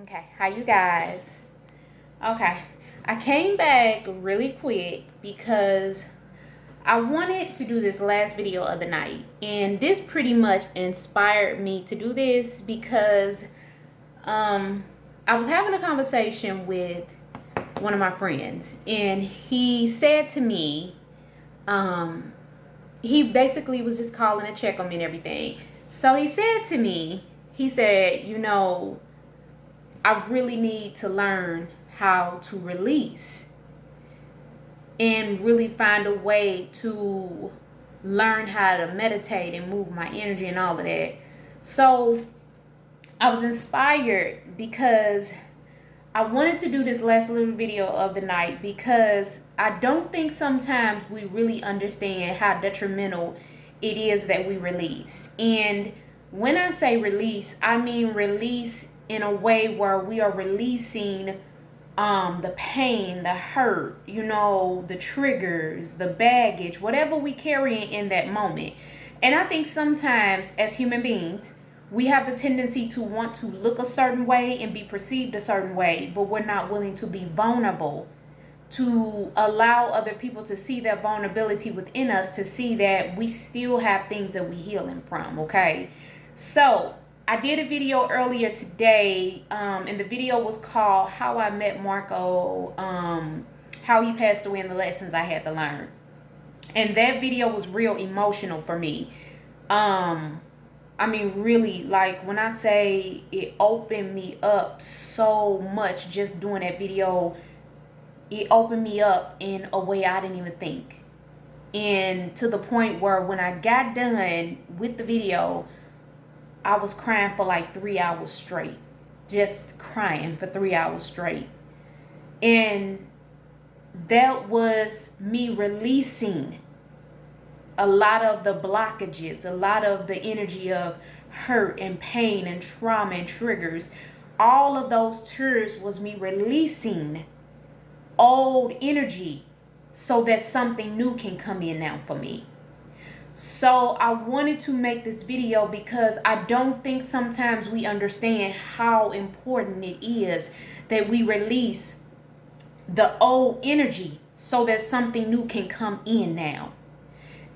Okay, how you guys? Okay, I came back really quick because I wanted to do this last video of the night, and this pretty much inspired me to do this because um, I was having a conversation with one of my friends, and he said to me, um, he basically was just calling to check on me and everything. So he said to me, he said, I really need to learn how to release and really find a way to learn how to meditate and move my energy and all of that. So I was inspired because I wanted to do this last little video of the night because I don't think sometimes we really understand how detrimental it is that we release. And when I say release, I mean release in a way where we are releasing the pain, the hurt, the triggers, the baggage, whatever we carry in that moment. And I think sometimes as human beings, we have the tendency to want to look a certain way and be perceived a certain way, but we're not willing to be vulnerable, to allow other people to see that vulnerability within us, to see that we still have things that we healing from. Okay, so I did a video earlier today, and the video was called "How I Met Marco," how he passed away, and the lessons I had to learn. And that video was real emotional for me. um I mean, really, like when I say it opened me up so much, just doing that video, it opened me up in a way I didn't even think. And to the point where when I got done with the video, I was crying for like 3 hours straight. Just crying for 3 hours straight. And that was me releasing a lot of the blockages, a lot of the energy of hurt and pain and trauma and triggers. All of those tears was me releasing old energy so that something new can come in now for me. So I wanted to make this video because I don't think sometimes we understand how important it is that we release the old energy so that something new can come in now.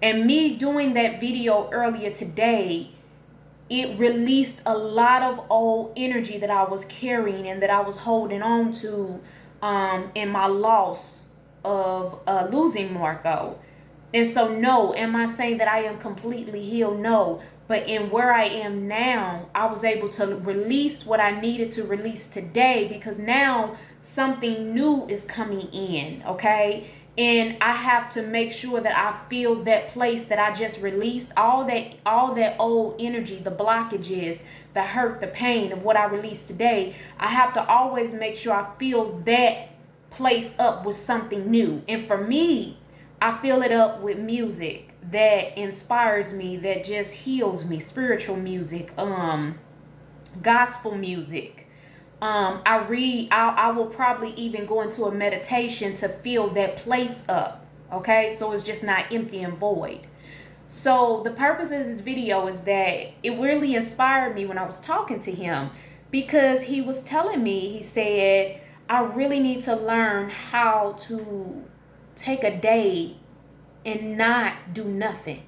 And me doing that video earlier today, it released a lot of old energy that I was carrying and that I was holding on to in my loss of losing Marco. And so, no, am I saying that I am completely healed? No. But in where I am now, I was able to release what I needed to release today because now something new is coming in, okay? And I have to make sure that I feel that place that I just released, all that old energy, the blockages, the hurt, the pain of what I released today. I have to always make sure I fill that place up with something new. And for me, I fill it up with music that inspires me, that just heals me, spiritual music, gospel music. I will probably even go into a meditation to fill that place up. Okay, so it's just not empty and void. So the purpose of this video is that it really inspired me when I was talking to him, because he was telling me, he said, I really need to learn how to take a day and not do nothing.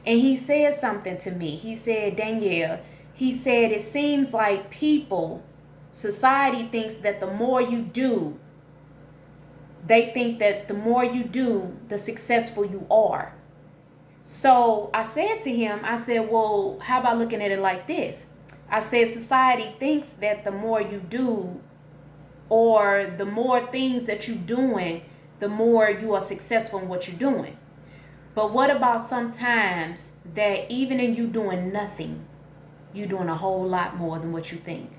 And he said something to me. He said, Danielle, he said, it seems like society thinks that the more you do, they think that the more you do, the successful you are. So I said to him, I said, well, how about looking at it like this? I said, society thinks that the more you do, or the more things that you're doing, the more you are successful in what you're doing. But what about sometimes that even in you doing nothing, you're doing a whole lot more than what you think?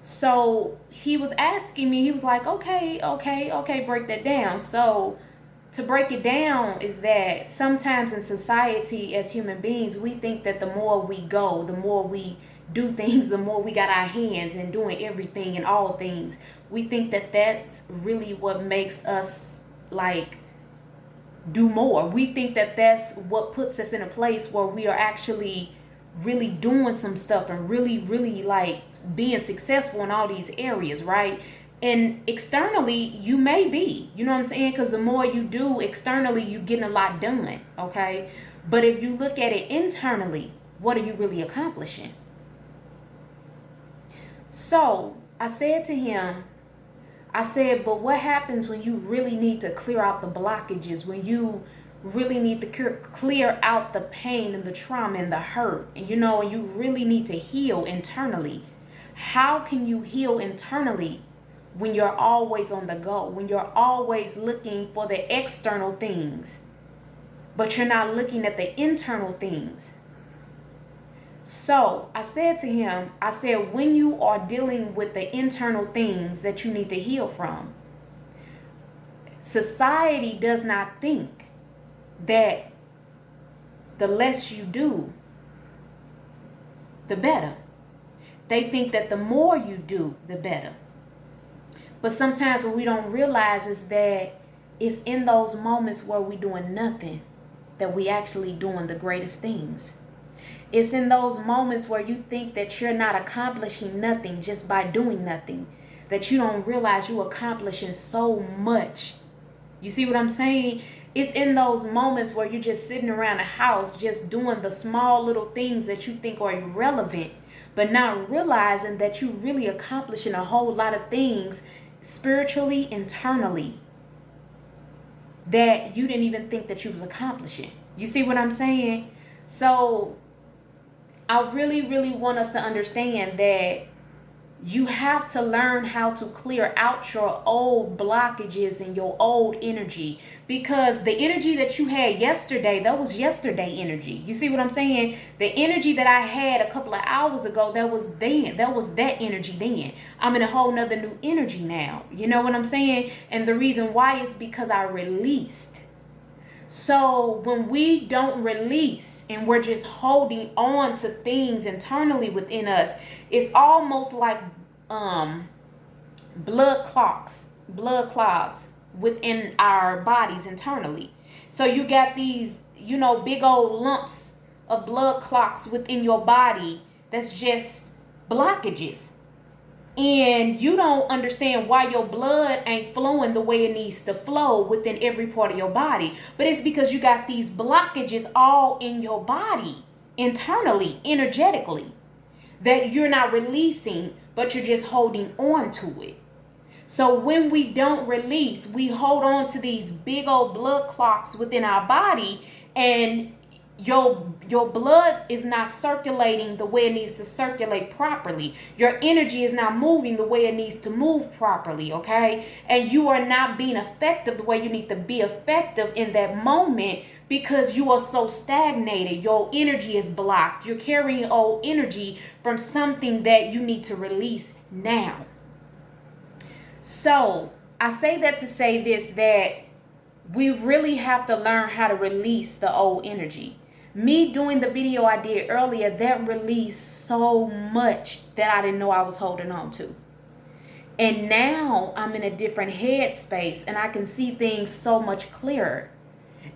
So he was asking me, he was like, okay, break that down. So to break it down is that sometimes in society as human beings, we think that the more we go, the more we do things, the more we got our hands in doing everything and all things. We think that that's really what makes us like do more. We think that that's what puts us in a place where we are actually really doing some stuff and really like being successful in all these areas, right? And externally, you may be, you know what I'm saying? Because the more you do externally, you're getting a lot done, okay? But if you look at it internally, what are you really accomplishing? So I said to him, I said, but what happens when you really need to clear out the blockages, when you really need to clear out the pain and the trauma and the hurt, and you really need to heal internally? How can you heal internally when you're always on the go, when you're always looking for the external things, but you're not looking at the internal things? So I said to him, I said, when you are dealing with the internal things that you need to heal from, society does not think that the less you do, the better. They think that the more you do, the better. But sometimes what we don't realize is that it's in those moments where we're doing nothing that we actually doing the greatest things. It's in those moments where you think that you're not accomplishing nothing just by doing nothing, that you don't realize you're accomplishing so much. You see what I'm saying? It's in those moments where you're just sitting around the house just doing the small little things that you think are irrelevant, but not realizing that you're really accomplishing a whole lot of things spiritually, internally, that you didn't even think that you was accomplishing. You see what I'm saying? So I really want us to understand that you have to learn how to clear out your old blockages and your old energy, because the energy that you had yesterday, that was yesterday energy. You see what I'm saying? The energy that I had a couple of hours ago, that was that energy then. I'm in a whole nother new energy now. You know what I'm saying? And the reason why is because I released. So when we don't release and we're just holding on to things internally within us, it's almost like blood clogs within our bodies internally. So you got these, big old lumps of blood clots within your body that's just blockages. And you don't understand why your blood ain't flowing the way it needs to flow within every part of your body. But it's because you got these blockages all in your body, internally, energetically, that you're not releasing, but you're just holding on to it. So when we don't release, we hold on to these big old blood clots within our body, and your blood is not circulating the way it needs to circulate properly. Your energy is not moving the way it needs to move properly, okay? And you are not being effective the way you need to be effective in that moment, because you are so stagnated. Your energy is blocked. You're carrying old energy from something that you need to release now. So I say that to say this, that we really have to learn how to release the old energy. Me doing the video I did earlier, that released so much that I didn't know I was holding on to. And now I'm in a different headspace and I can see things so much clearer.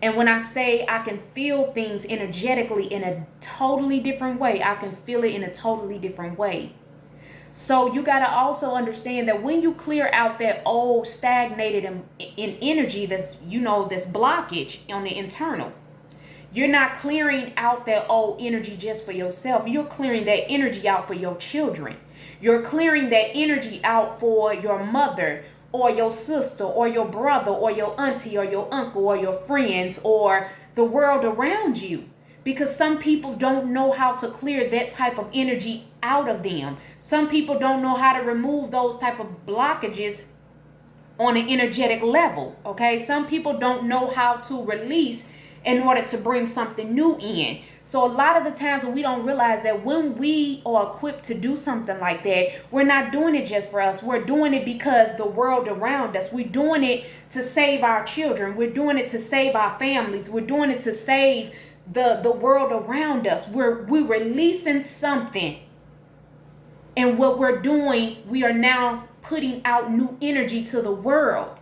And when I say I can feel things energetically in a totally different way, I can feel it in a totally different way. So you got to also understand that when you clear out that old stagnated in energy, that's blockage on the internal, you're not clearing out that old energy just for yourself. You're clearing that energy out for your children. You're clearing that energy out for your mother or your sister or your brother or your auntie or your uncle or your friends or the world around you. Because some people don't know how to clear that type of energy out of them. Some people don't know how to remove those type of blockages on an energetic level, okay? Some people don't know how to release in order to bring something new in. So a lot of the times when we don't realize that when we are equipped to do something like that, we're not doing it just for us. We're doing it because the world around us. We're doing it to save our children. We're doing it to save our families. We're doing it to save the world around us. We're releasing something. And what we're doing, we are now putting out new energy to the world.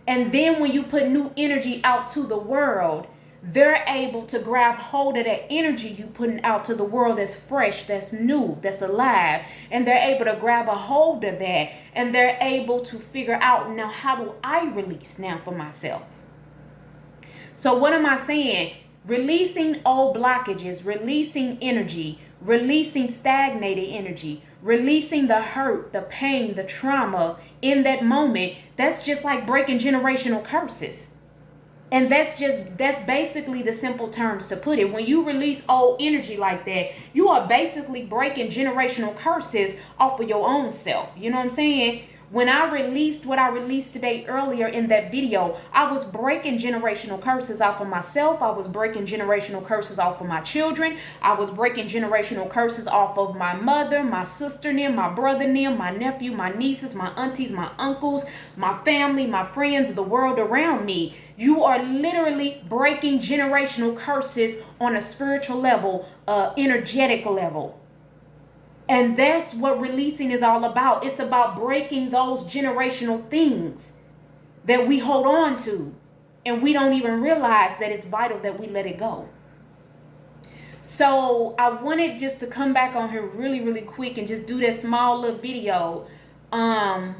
And then when you put new energy out to the world, they're able to grab hold of that energy you putting out to the world that's fresh, that's new, that's alive. And they're able to grab a hold of that. And they're able to figure out, now, how do I release now for myself? So what am I saying? Releasing old blockages, releasing energy, releasing stagnated energy, releasing the hurt, the pain, the trauma in that moment. That's just like breaking generational curses. And that's basically the simple terms to put it. When you release old energy like that, you are basically breaking generational curses off of your own self. You know what I'm saying? When I released what I released today earlier in that video, I was breaking generational curses off of myself. I was breaking generational curses off of my children. I was breaking generational curses off of my mother, my sister, my brother, my nephew, my nieces, my aunties, my uncles, my family, my friends, the world around me. You are literally breaking generational curses on a spiritual level, energetic level. And that's what releasing is all about. It's about breaking those generational things that we hold on to. And we don't even realize that it's vital that we let it go. So I wanted just to come back on here really, really quick and just do that small little video. And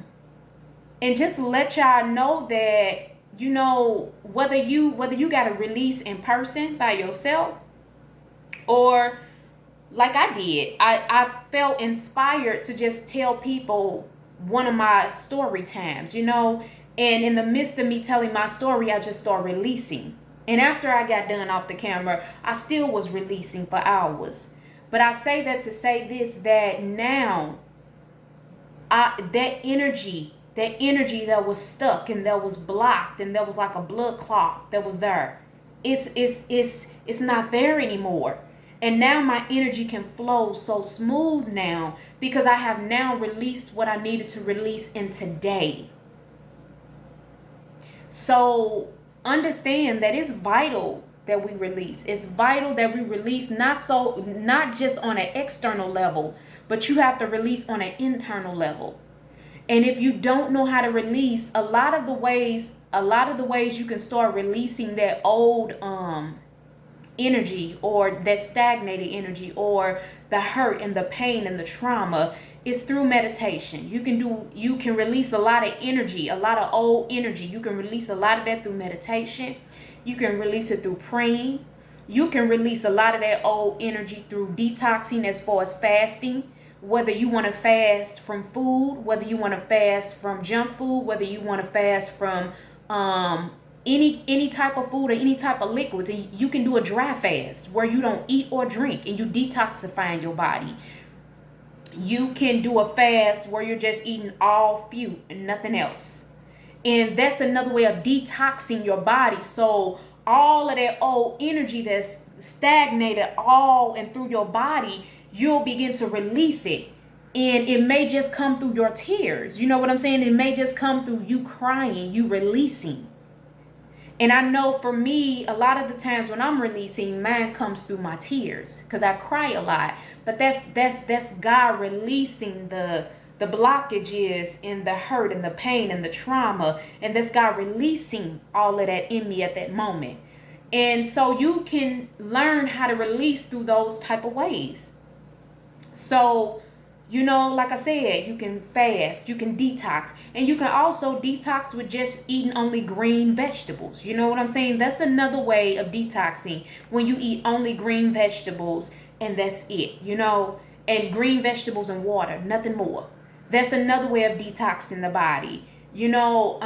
just let y'all know that, you know, whether you got to release in person by yourself, or like I did, I felt inspired to just tell people one of my story times, you know, and in the midst of me telling my story, I just started releasing. And after I got done off the camera, I still was releasing for hours. But I say that to say this, that now that energy that was stuck and that was blocked and that was like a blood clot that was there, it's not there anymore. And now my energy can flow so smooth now because I have now released what I needed to release in today. So understand that it's vital that we release. It's vital that we release, not just on an external level, but you have to release on an internal level. And if you don't know how to release, a lot of the ways you can start releasing that old energy, or that stagnated energy, or the hurt and the pain and the trauma, is through meditation. You can release a lot of energy, a lot of old energy. You can release a lot of that through meditation. You can release it through praying. You can release a lot of that old energy through detoxing, as far as fasting. Whether you want to fast from food, whether you want to fast from junk food, whether you want to fast from any type of food or any type of liquids. And you can do a dry fast where you don't eat or drink and you detoxifying your body. You can do a fast where you're just eating all fruit and nothing else. And that's another way of detoxing your body. So all of that old energy that's stagnated all and through your body, you'll begin to release it. And it may just come through your tears. You know what I'm saying? It may just come through you crying, you releasing. And I know for me, a lot of the times when I'm releasing, mine comes through my tears because I cry a lot. But that's God releasing the blockages and the hurt and the pain and the trauma. And that's God releasing all of that in me at that moment. And so you can learn how to release through those type of ways. So, you know, like I said, you can fast, you can detox, and you can also detox with just eating only green vegetables. You know what I'm saying? That's another way of detoxing, when you eat only green vegetables and that's it, you know, and green vegetables and water, nothing more. That's another way of detoxing the body. You know,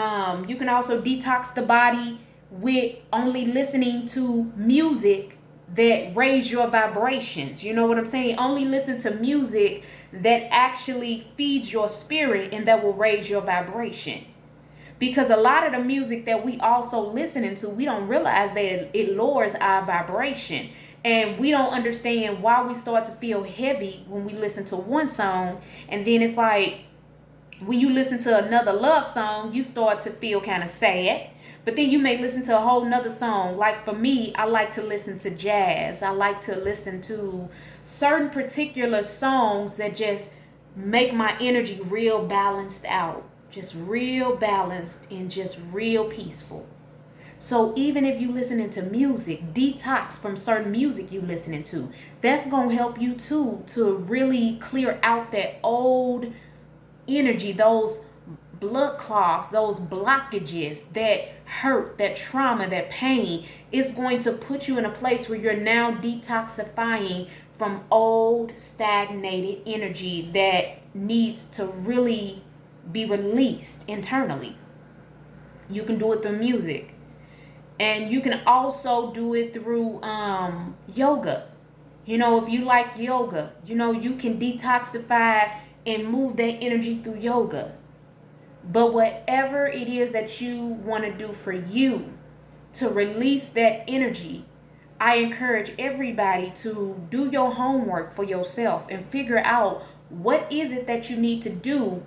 you can also detox the body with only listening to music that raise your vibrations. You know what I'm saying? Only listen to music that actually feeds your spirit and that will raise your vibration. Because a lot of the music that we also listening to, we don't realize that it lowers our vibration. And we don't understand why we start to feel heavy when we listen to one song. And then it's like, when you listen to another love song, you start to feel kind of sad. But then you may listen to a whole nother song. Like for me, I like to listen to jazz. I like to listen to certain particular songs that just make my energy real balanced out. Just real balanced and just real peaceful. So even if you listening to music, detox from certain music you listening to. That's going to help you too to really clear out that old energy, those blood clots, those blockages, that hurt, that trauma, that pain. Is going to put you in a place where you're now detoxifying from old stagnated energy that needs to really be released internally. You can do it through music, and you can also do it through yoga. If you like yoga, you can detoxify and move that energy through yoga. But whatever it is that you want to do for you to release that energy, I encourage everybody to do your homework for yourself and figure out what is it that you need to do,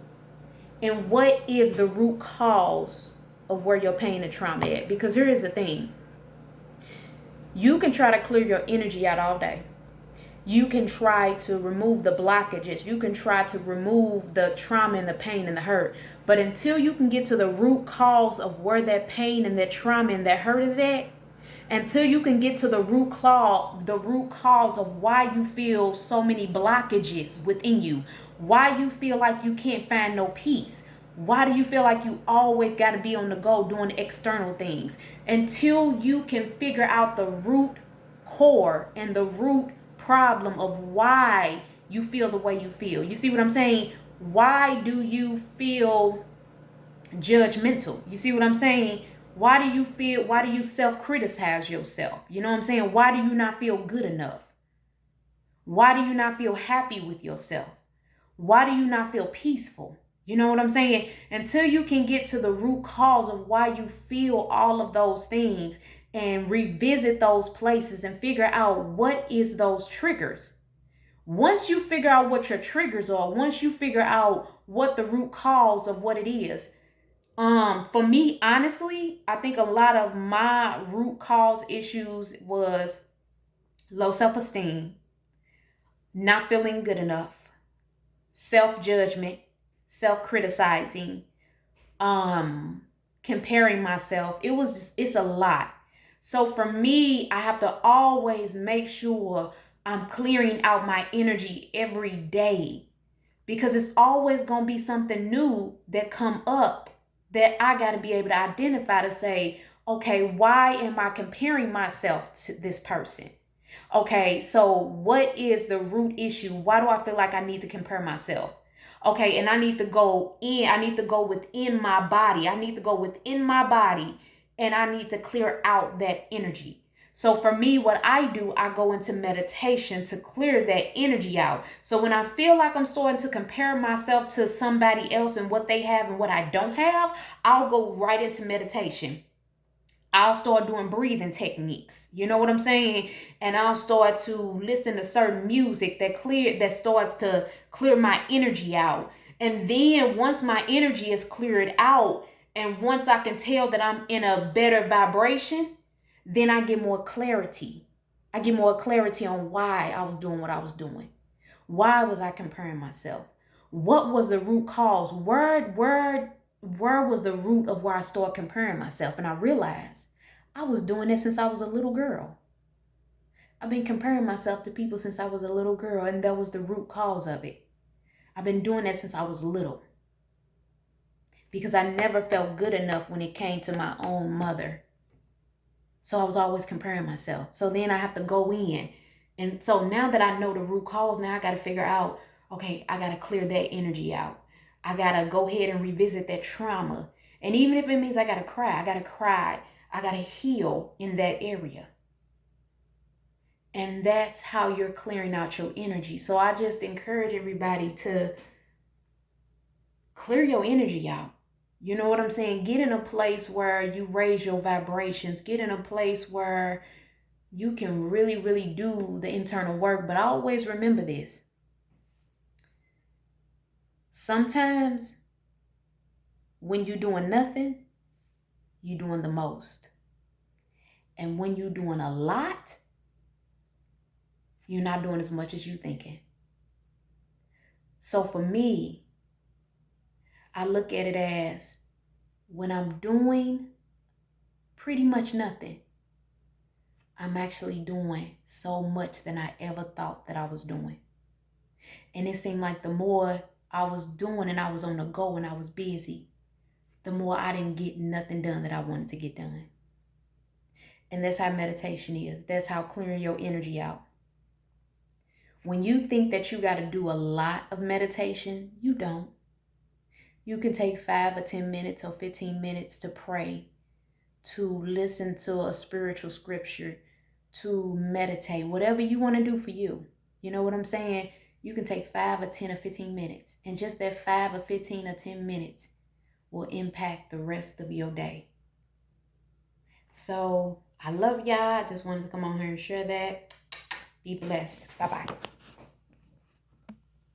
and what is the root cause of where your pain and trauma at. Because here is the thing. You can try to clear your energy out all day. You can try to remove the blockages. You can try to remove the trauma and the pain and the hurt. But until you can get to the root cause of where that pain and that trauma and that hurt is at, until you can get to the root cause of why you feel so many blockages within you, why you feel like you can't find no peace, why do you feel like you always got to be on the go doing external things, until you can figure out the root core and the root problem of why you feel the way you feel. You see what I'm saying? Why do you feel judgmental? You see what I'm saying? Why do you self-criticize yourself? You know what I'm saying? Why do you not feel good enough? Why do you not feel happy with yourself? Why do you not feel peaceful? You know what I'm saying? Until you can get to the root cause of why you feel all of those things and revisit those places and figure out what is those triggers. Once you figure out what your triggers are, once you figure out what the root cause of what it is, for me, honestly, I think a lot of my root cause issues was low self-esteem, not feeling good enough, self-judgment, self-criticizing, comparing myself. It's a lot. So for me, I have to always make sure I'm clearing out my energy every day, because it's always going to be something new that come up that I got to be able to identify to say, okay, why am I comparing myself to this person? Okay, so what is the root issue? Why do I feel like I need to compare myself? Okay, and I need to go within my body. I need to go within my body, and I need to clear out that energy. So for me, what I do, I go into meditation to clear that energy out. So when I feel like I'm starting to compare myself to somebody else and what they have and what I don't have, I'll go right into meditation. I'll start doing breathing techniques. You know what I'm saying? And I'll start to listen to certain music that starts to clear my energy out. And then once my energy is cleared out, and once I can tell that I'm in a better vibration, then I get more clarity. I get more clarity on why I was doing what I was doing. Why was I comparing myself? What was the root cause? Where was the root of where I started comparing myself? And I realized I was doing it since I was a little girl. I've been comparing myself to people since I was a little girl, and that was the root cause of it. I've been doing that since I was little, because I never felt good enough when it came to my own mother. So I was always comparing myself. So then I have to go in. And so now that I know the root cause, now I got to figure out, okay, I got to clear that energy out. I got to go ahead and revisit that trauma. And even if it means I got to cry, I got to cry. I got to heal in that area. And that's how you're clearing out your energy. So I just encourage everybody to clear your energy out. You know what I'm saying? Get in a place where you raise your vibrations. Get in a place where you can really, really do the internal work. But always remember this. Sometimes when you're doing nothing, you're doing the most. And when you're doing a lot, you're not doing as much as you're thinking. So for me, I look at it as when I'm doing pretty much nothing. I'm actually doing so much than I ever thought that I was doing. And it seemed like the more I was doing and I was on the go and I was busy, the more I didn't get nothing done that I wanted to get done. And that's how meditation is. That's how clearing your energy out. When you think that you got to do a lot of meditation, you don't. You can take 5 or 10 minutes or 15 minutes to pray, to listen to a spiritual scripture, to meditate, whatever you want to do for you. You know what I'm saying? You can take 5 or 10 or 15 minutes, and just that 5 or 15 or 10 minutes will impact the rest of your day. So I love y'all. I just wanted to come on here and share that. Be blessed. Bye-bye.